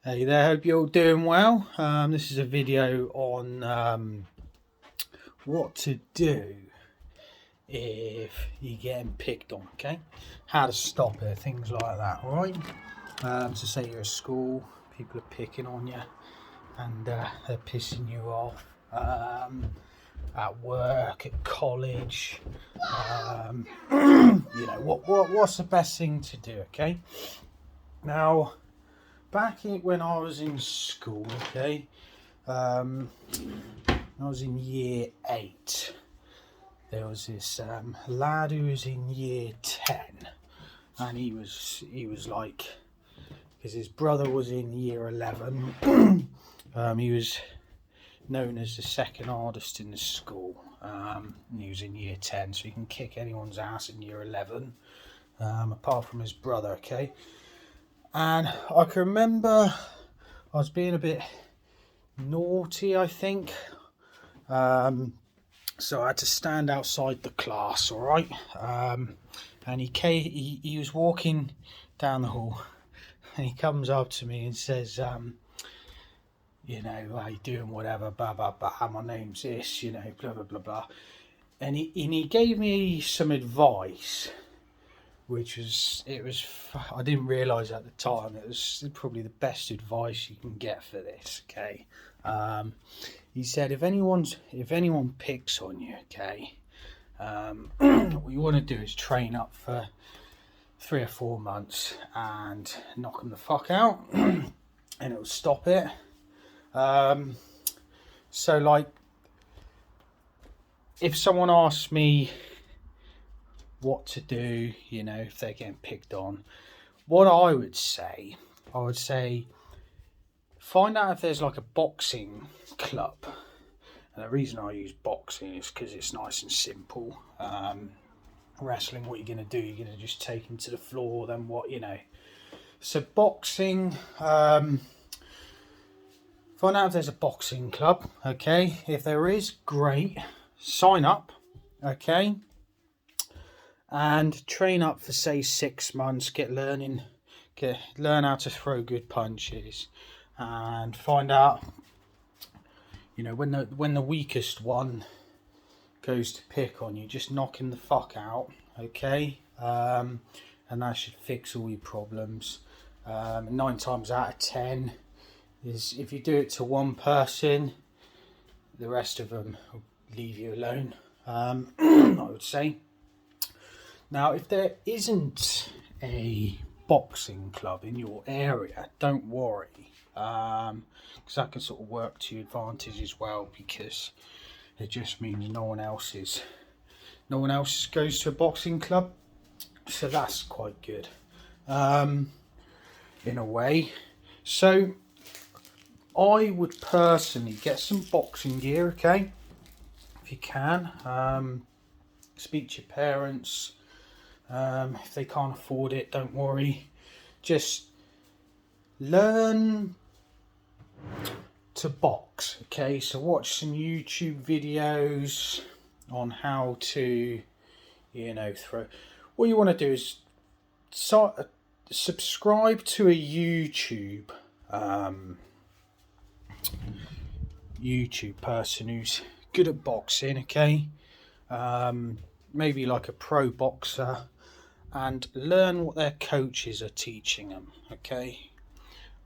Hey there, hope you're all doing well. This is a video on what to do if you're getting picked on, okay? How to stop it, things like that, alright? So say you're at school, people are picking on you and they're pissing you off. At work, at college, what's the best thing to do, okay? Now, when I was in school, okay, I was in year 8. There was this lad who was in year 10, and he was like, because his brother was in year 11. He was known as the second hardest in the school. And he was in year 10, so he can kick anyone's ass in year 11, apart from his brother, okay? And I can remember I was being a bit naughty, I think. So I had to stand outside the class, all right? And he was walking down the hall, and he comes up to me and says, how you doing, whatever, blah, blah, blah, my name's this, blah, blah, blah, blah. And he gave me some advice, I didn't realise at the time, it was probably the best advice you can get for this, okay? He said, if anyone picks on you, okay, what you want to do is train up for 3 or 4 months and knock them the fuck out, and it'll stop it. So like, if someone asks me what to do, if they're getting picked on, what I would say, find out if there's like a boxing club. And the reason I use boxing is because it's nice and simple. Wrestling, what you're going to do, you're going to just take him to the floor, then what, So boxing, find out if there's a boxing club, okay? If there is, great. Sign up, okay? And train up for say 6 months. Learn how to throw good punches, and find out, when the weakest one goes to pick on you, just knock him the fuck out, okay? And that should fix all your problems. 9 times out of 10 is if you do it to one person, the rest of them will leave you alone. I would say. Now, if there isn't a boxing club in your area, don't worry, because that can sort of work to your advantage as well, because it just means no one else goes to a boxing club, so that's quite good, in a way. So I would personally get some boxing gear, okay, if you can. Speak to your parents. If they can't afford it, don't worry. Just learn to box, okay? So watch some YouTube videos on how to, throw. What you want to do is subscribe to a YouTube person who's good at boxing, okay? Maybe like a pro boxer, and learn what their coaches are teaching them, okay?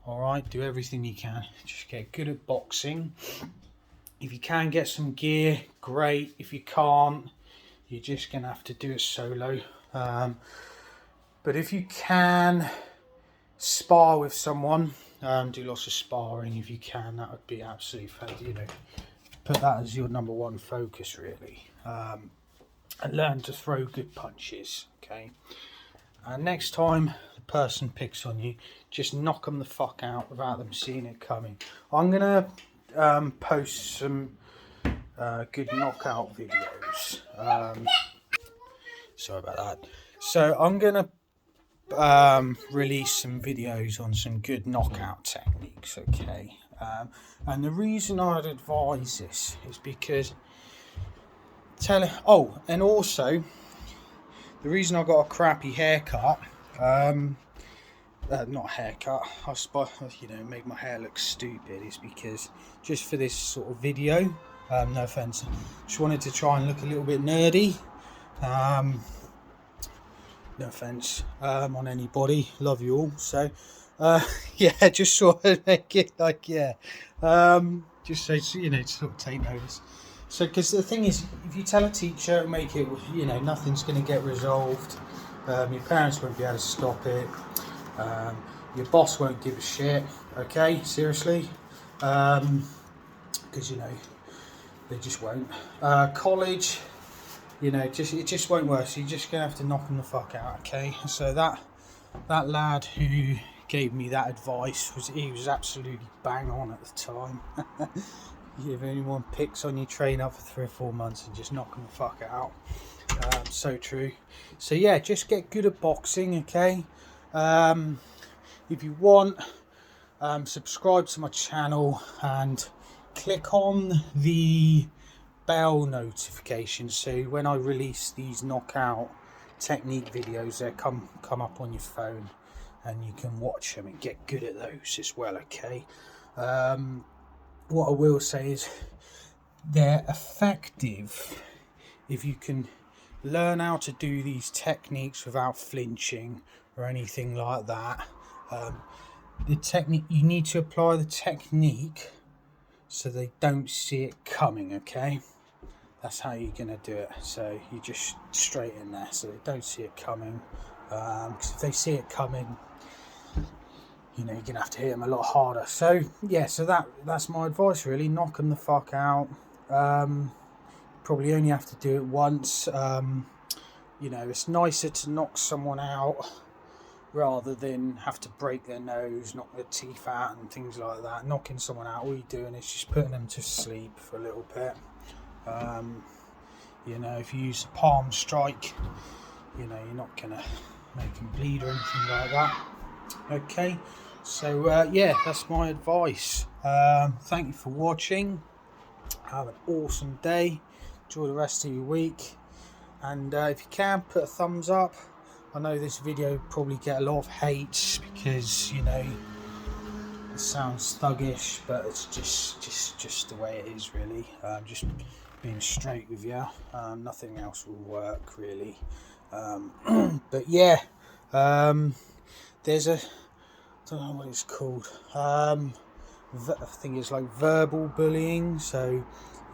Alright, do everything you can, just get good at boxing. If you can get some gear, great. If you can't, you're just gonna have to do it solo. But if you can spar with someone, do lots of sparring if you can, that would be absolutely fantastic. Put that as your number one focus, really. And learn to throw good punches, okay? And next time the person picks on you, just knock them the fuck out without them seeing it coming. I'm gonna post some good knockout videos. Sorry about that. So I'm gonna release some videos on some good knockout techniques, okay? And the reason I'd advise this is because and also the reason I got a crappy haircut, not haircut, I suppose, you know, make my hair look stupid, is because just for this sort of video, no offense, just wanted to try and look a little bit nerdy. No offense on anybody, love you all. So yeah, just sort of make it like, yeah, just so, you know, sort of take notice. So, because the thing is, if you tell a teacher, make it, you know, nothing's going to get resolved. Your parents won't be able to stop it. Your boss won't give a shit. Okay, seriously, because you know they just won't. College, you know, it just won't work. So you're just gonna have to knock them the fuck out. Okay, so that lad who gave me that advice was absolutely bang on at the time. If anyone picks on you, train up for 3 or 4 months and just knock them the fuck out. So true. So yeah, just get good at boxing, okay? If you want, subscribe to my channel and click on the bell notification, so when I release these knockout technique videos, they come up on your phone and you can watch them and get good at those as well, okay? What I will say is they're effective if you can learn how to do these techniques without flinching or anything like that. The technique, you need to apply the technique so they don't see it coming, okay? That's how you're going to do it. So you just straight in there so they don't see it coming. Because if they see it coming, you know, you're going to have to hit them a lot harder. So yeah, so that's my advice really. Knock them the fuck out. Probably only have to do it once. You know, it's nicer to knock someone out rather than have to break their nose, knock their teeth out and things like that. Knocking someone out, all you're doing is just putting them to sleep for a little bit. You know, if you use a palm strike, you know, you're not going to make them bleed or anything like that. Okay, so yeah, that's my advice. Thank you for watching. Have an awesome day. Enjoy the rest of your week. And if you can, put a thumbs up. I know this video probably get a lot of hate because, you know, it sounds thuggish, but it's just the way it is really. Just being straight with you. Nothing else will work really. But yeah, there's a, I don't know what it's called. I think it's like verbal bullying. So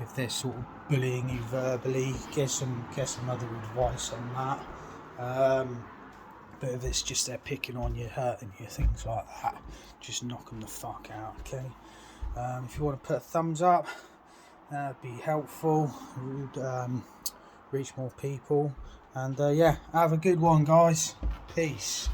if they're sort of bullying you verbally, get some other advice on that. But if it's just they're picking on you, hurting you, things like that, just knock them the fuck out, okay? If you want to put a thumbs up, that'd be helpful. It would reach more people. And yeah, have a good one, guys. Peace.